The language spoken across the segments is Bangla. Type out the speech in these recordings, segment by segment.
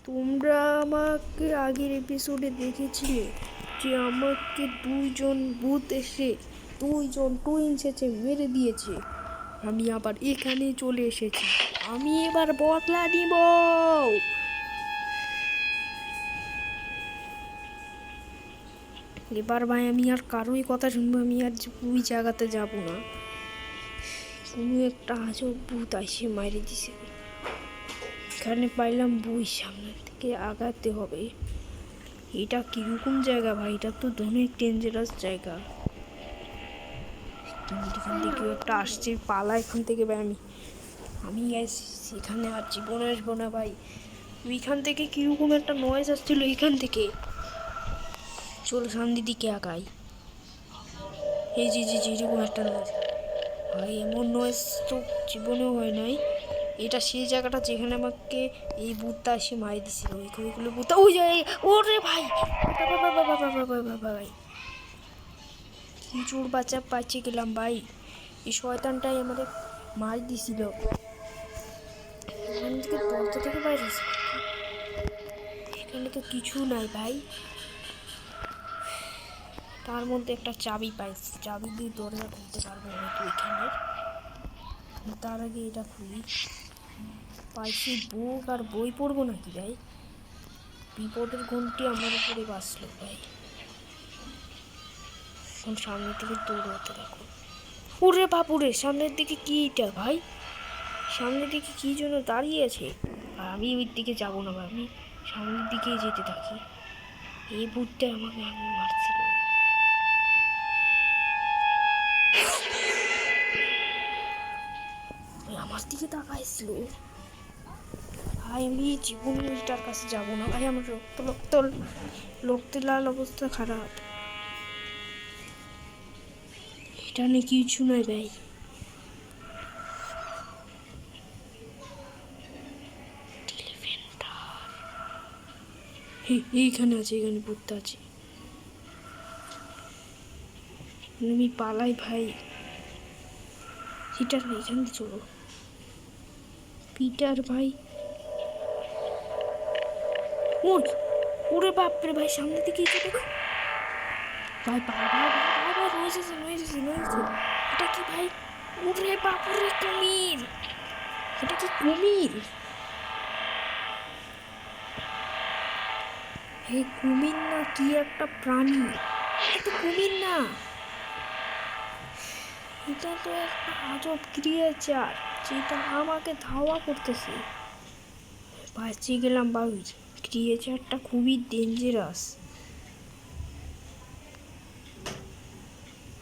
তোমরা আমাকে আগের এপিসোডে দেখেছিলে যে আমাকে দুইজন ভূত এসে দুইজন টুইনস এসে মেরে দিয়েছে। আমি আবার এখানে চলে এসেছি, আমি এবার বদলা নিব। এবার ভাই আমি আর কারোই কথা শুনবো, আমি আর ওই জায়গাতে যাব না। কোনো একটা আজব ভূত এসে মারি দিছে। এখানে পাইলাম বই, সামনে থেকে আগাতে হবে। এটা কিরকম জায়গা ভাই? এটা তো অনেক ডেঞ্জারাস জায়গা। এখান থেকে একটা আসছে, পালা এখান থেকে ভাই। আমি এখানে আর জীবনে আসবো না ভাই। ওইখান থেকে কিরকম একটা নয়েজ আসছিল এখান থেকে। চলো সামনের দিকে আগাই। এই যে যেরকম একটা নয়েজ ভাই, এমন নয়েজ তো জীবনেও হয় নাই। এটা সেই জায়গাটা যেখানে আমাকে এই ভূতটা এসে মারি দিছিল। ওইগুলো ভূতটা ওই যায়। ওরে ভাই ভাই, কি চোর বাচ্চা পাইছে গেলাম ভাই। এই শয়তানটাই আমাদের মারি দিছিল। এখান থেকে দরজা থেকে বাইরে, এখানে তো কিছু নাই ভাই। তার মধ্যে একটা চাবি পাইছি, চাবি দিয়ে দরজা খুলতে পারবো হয়তো এখানে। তার আগে এটা খুলি। পাইছি বুক, আর বই পড়বো নাকি ভাই? বিপদের ঘন্টি আমার উপরে বাঁচলো ভাই। এখন সামনে থেকে দৌড়াতে দেখো। ওরে বাপুরে, সামনের দিকে কি এটা ভাই? সামনের দিকে কি জন্য দাঁড়িয়ে আছে? আর আমি ওই দিকে যাবো না ভাই, আমি সামনের দিকেই যেতে থাকি। এই ভূতটা আমাকে মারছিল। আমার দিকে তাকাইছিল ভাই। আমি জীবনে ওইটার কাছে যাবো না ভাই। আমার রক্ত লাল অবস্থা খারাপ। এটা নিয়ে কিছু নয় ভাই। এইখানে আছে, এখানে ভূতটা আছে। আমি পালাই ভাই। পিটার ভাই এখান থেকে চলো। পিটার ভাই, ওরে বাপরে ভাই, সামনে থেকে ভাই ভাই ভাই ভাই ভাই নয়েছে। এটা কি ভাই? ওরে বাপরে, কুমির! এটা কি কুমির? হে কুমির না, কি একটা প্রাণী। এটা তো কুমির না, এটা তো একটা আজব ক্রিয়েচার যেটা আমাকে ধাওয়া করতেছে। বাঁচিয়ে গেলাম ভাই। ক্রিয়েচারটা খুবই ডেঞ্জারাস।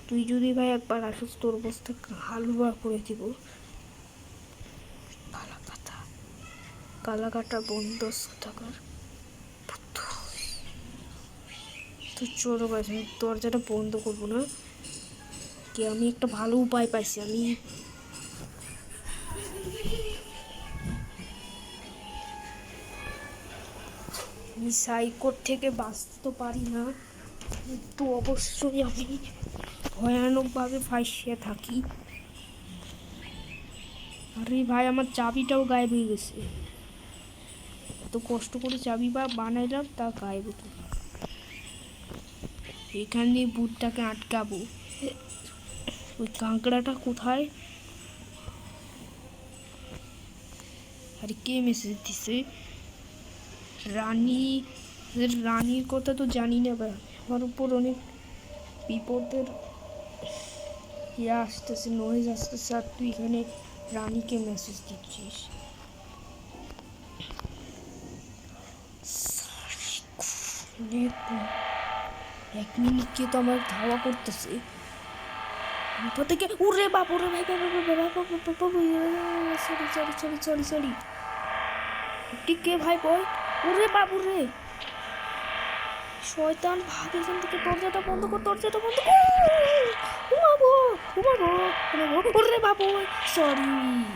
তুই যদি ভাই একবার আসিস, তোর অবস্থা হালুয়া করে দিব। কালাকাটা বন্ধ থাকার তো চলো ভাই, দরজাটা বন্ধ করবো না কি। আমি একটা ভালো উপায় পাইছি। আমি সাইকোর থেকে বাঁচতে পারি না, কিন্তু অবশ্যই আমি ভয়ানকভাবে ফাঁসিয়ে থাকি। আরে ভাই, আমার চাবিটাও গায়েব হয়ে গেছে। এত কষ্ট করে চাবি বানাইলাম, তা গায়েব হতো। এখানে ভূতটাকে আটকাবো। ওই কাঁকড়াটা কোথায়? আরে কে মেসেজ দিছে? রানীর কথা তো জানি না ভাই। আমার উপর অনেক বিপদের আসতেছে, নয়েজ আসতেছে, আর তুই এখানে রানীকে মেসেজ দিচ্ছিস। এক মিনিট কে তো আমার ধাওয়া করতেছে থেকে। উরে বাপুরে ভাই, সরি ঠিক কে ভাই বল? উরে বাপুরে, শয়তান ভাগ এখান থেকে। দরজাটা বন্ধ কর, ঘুমাবো। ওরে বাবু, সরি।